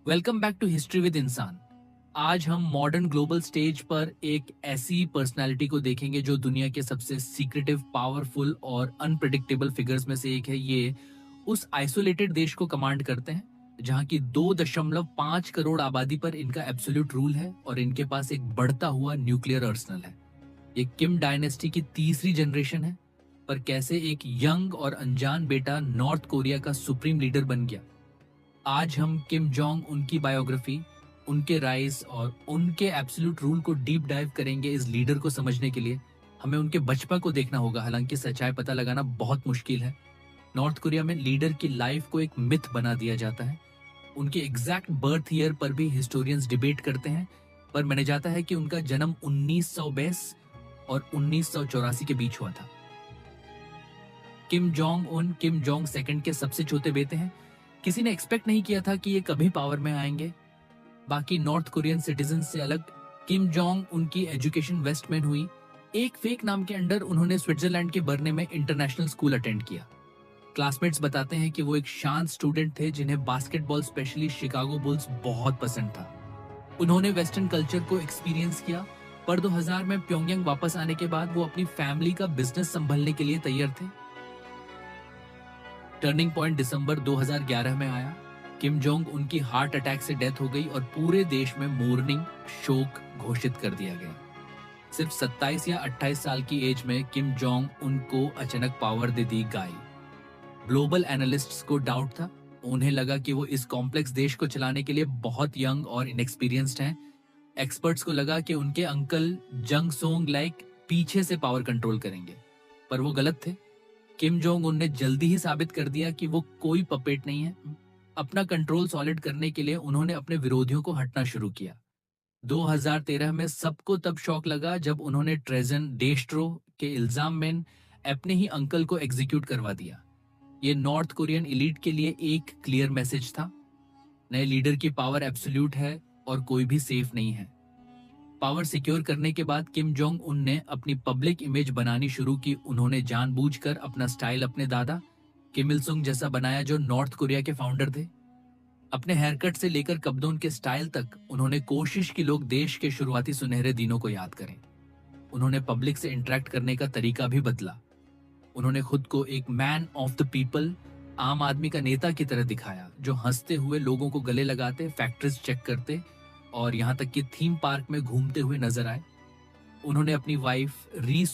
Welcome back to history with इंसान। आज हम मॉडर्न ग्लोबल स्टेज पर एक ऐसी पर्सनालिटी को देखेंगे जो दुनिया के सबसे सीक्रेटिव, पावरफुल और अनप्रिडिक्टेबल फिगर्स में से एक है। ये उस आइसोलेटेड देश को कमांड करते हैं जहां की 2.5 करोड़ आबादी पर इनका एब्सोल्यूट रूल है और इनके पास एक बढ़ता हुआ न्यूक्लियर आर्सेनल है। ये किम डायनेस्टी की तीसरी जनरेशन है, पर कैसे एक यंग और अनजान बेटा नॉर्थ कोरिया का सुप्रीम लीडर बन गया। आज हम किम जोंग उनकी बायोग्राफी, उनके राइज और उनके एब्सोल्यूट रूल को डीप डाइव करेंगे। इस लीडर को समझने के लिए हमें उनके बचपन को देखना होगा, हालांकि सच्चाई पता लगाना बहुत मुश्किल है। नॉर्थ कोरिया में लीडर की लाइफ को एक मिथ बना दिया जाता है। उनके एग्जैक्ट बर्थ ईयर पर भी हिस्टोरियंस डिबेट करते हैं, पर माना जाता है कि उनका जन्म 1920 और 1984 के बीच हुआ था। Kim Jong Un Kim Jong second के सबसे छोटे बेटे हैं। किसी ने एक्सपेक्ट नहीं किया था कि ये कभी पावर में आएंगे। बाकी नॉर्थ कोरियन सिटीजन से अलग किम जोंग उनकी एजुकेशन वेस्ट में हुई। एक फेक नाम के अंडर उन्होंने स्विट्जरलैंड के बर्ने में इंटरनेशनल स्कूल अटेंड किया। क्लासमेट्स बताते हैं कि वो एक शांत स्टूडेंट थे जिन्हें बास्केटबॉल, स्पेशली शिकागो बुल्स, बहुत पसंद था। उन्होंने वेस्टर्न कल्चर को एक्सपीरियंस किया, पर 2000 में प्योंगयांग वापस आने के बाद वो अपनी फैमिली का बिजनेस संभालने के लिए तैयार थे। टर्निंग पॉइंट दिसंबर 2011 में आया। किम जोंग उनकी हार्ट अटैक से डेथ हो गई और पूरे देश में मॉर्निंग शोक घोषित कर दिया गया। सिर्फ 27 या 28 साल की एज में किम जोंग उनको अचानक पावर दे दी गई। ग्लोबल एनालिस्ट्स को डाउट था। उन्हें लगा कि वो इस कॉम्प्लेक्स देश को चलाने के लिए बहुत यंग और इनएक्सपीरियंस्ड हैं। एक्सपर्ट्स को लगा कि उनके अंकल जंग सोंग लाइक पीछे से पावर कंट्रोल करेंगे, पर वो गलत थे। किम जोंग उन ने जल्दी ही साबित कर दिया कि वो कोई पपेट नहीं है। अपना कंट्रोल सॉलिड करने के लिए उन्होंने अपने विरोधियों को हटना शुरू किया। 2013 में सबको तब शॉक लगा जब उन्होंने ट्रेजन डेस्ट्रो के इल्जाम में अपने ही अंकल को एग्जीक्यूट करवा दिया। ये नॉर्थ कोरियन एलीट के लिए एक क्लियर मैसेज था। नए लीडर की पावर एब्सोल्यूट है और कोई भी सेफ नहीं है। पावर सिक्योर करने के बाद किम जोंग उन ने अपनी पब्लिक इमेज बनानी शुरू की। उन्होंने जानबूझकर अपना स्टाइल अपने दादा किम इल सुंग जैसा बनाया, जो नॉर्थ कोरिया के फाउंडर थे। अपने हेयरकट से लेकर कपड़ों के स्टाइल तक उन्होंने कोशिश की लोग देश के शुरुआती सुनहरे दिनों को याद करें। उन्होंने पब्लिक से इंटरेक्ट करने का तरीका भी बदला। उन्होंने खुद को एक मैन ऑफ द पीपल, आम आदमी का नेता की तरह दिखाया, जो हंसते हुए लोगों को गले लगाते, फैक्ट्रीज चेक करते और यहाँ तक कि थीम पार्क में घूमते हुए नजर आए। उन्होंने अपनी वाइफ री